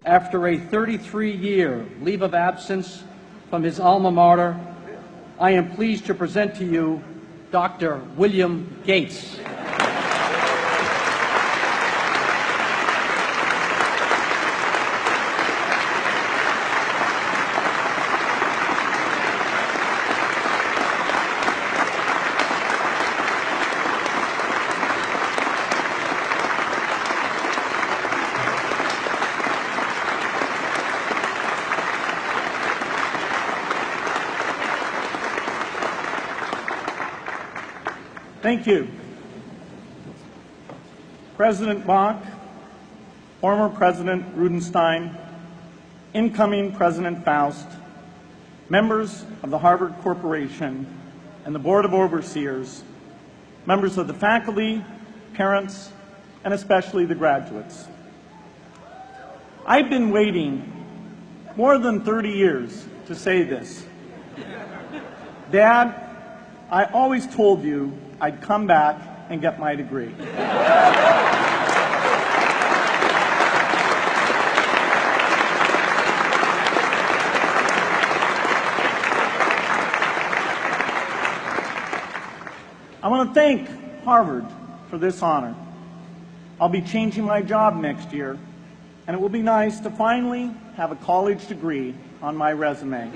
After a 33-year leave of absence from his alma mater, I am pleased to present to you Dr. William Gates. Thank you. President Bach, former President Rudenstein, incoming President Faust, members of the Harvard Corporation and the Board of Overseers, members of the faculty, parents, and especially the graduates. I've been waiting more than 30 years to say this. Dad, I always told you I'd come back and get my degree. I want to thank Harvard for this honor. I'll be changing my job next year, and it will be nice to finally have a college degree on my resume.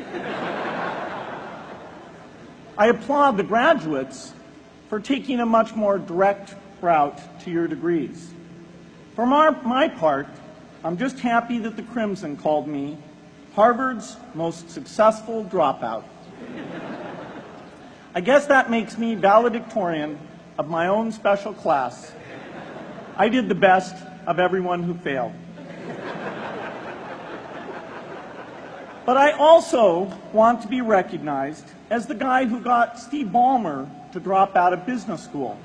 I applaud the graduates for taking a much more direct route to your degrees. For my part, I'm just happy that the Crimson called me Harvard's most successful dropout. I guess that makes me valedictorian of my own special class. I did the best of everyone who failed. But I also want to be recognized as the guy who got Steve Ballmer to drop out of business school.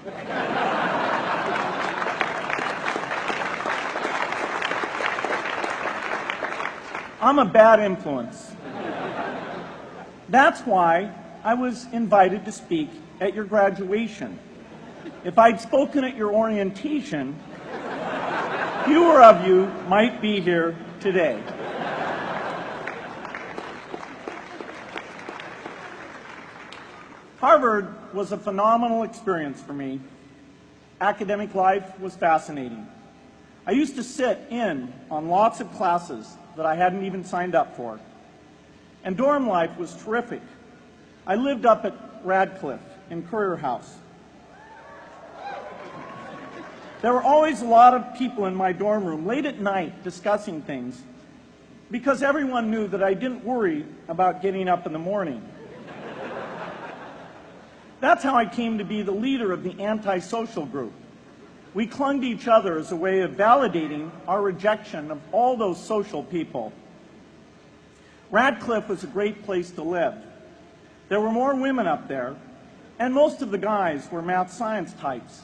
I'm a bad influence. That's why I was invited to speak at your graduation. If I'd spoken at your orientation, fewer of you might be here today. Harvard was a phenomenal experience for me. Academic life was fascinating. I used to sit in on lots of classes that I hadn't even signed up for. And dorm life was terrific. I lived up at Radcliffe in Currier House. There were always a lot of people in my dorm room late at night discussing things because everyone knew that I didn't worry about getting up in the morning. That's how I came to be the leader of the antisocial group. We clung to each other as a way of validating our rejection of all those social people. Radcliffe was a great place to live. There were more women up there, and most of the guys were math science types.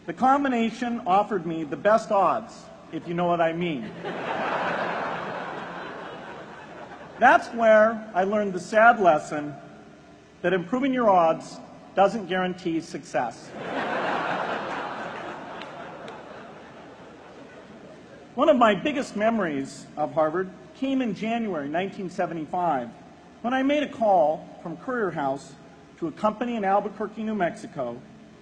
The combination offered me the best odds, if you know what I mean. That's where I learned the sad lesson that improving your odds doesn't guarantee success. One of my biggest memories of Harvard came in January 1975 when I made a call from Currier House to a company in Albuquerque, New Mexico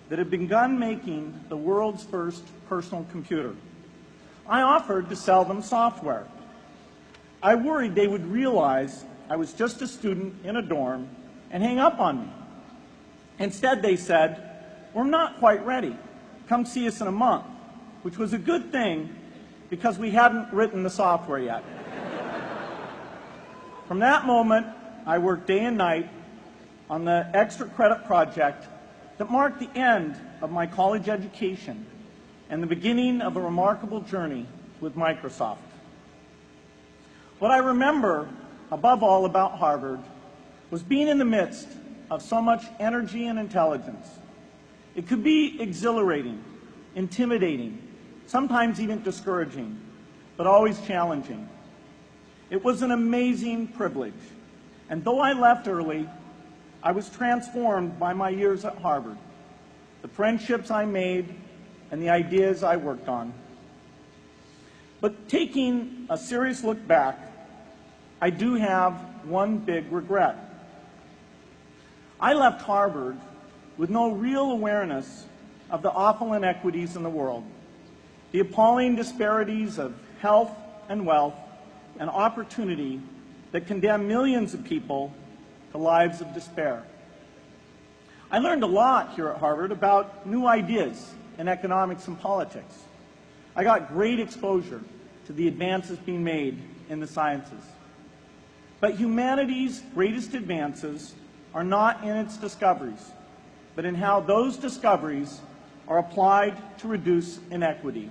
that had begun making the world's first personal computer. I offered to sell them software. I worried they would realize I was just a student in a dorm and hang up on me. Instead, they said, "We're not quite ready. Come see us in a month," which was a good thing because we hadn't written the software yet. From that moment, I worked day and night on the extra credit project that marked the end of my college education and the beginning of a remarkable journey with Microsoft. What I remember above all about Harvard was being in the midst of so much energy and intelligence. It could be exhilarating, intimidating, sometimes even discouraging, but always challenging. It was an amazing privilege, and though I left early, I was transformed by my years at Harvard, the friendships I made, and the ideas I worked on. But taking a serious look back, I do have one big regret. I left Harvard with no real awareness of the awful inequities in the world, the appalling disparities of health and wealth and opportunity that condemn millions of people to lives of despair. I learned a lot here at Harvard about new ideas in economics and politics. I got great exposure to the advances being made in the sciences. But humanity's greatest advances are not in its discoveries, but in how those discoveries are applied to reduce inequity.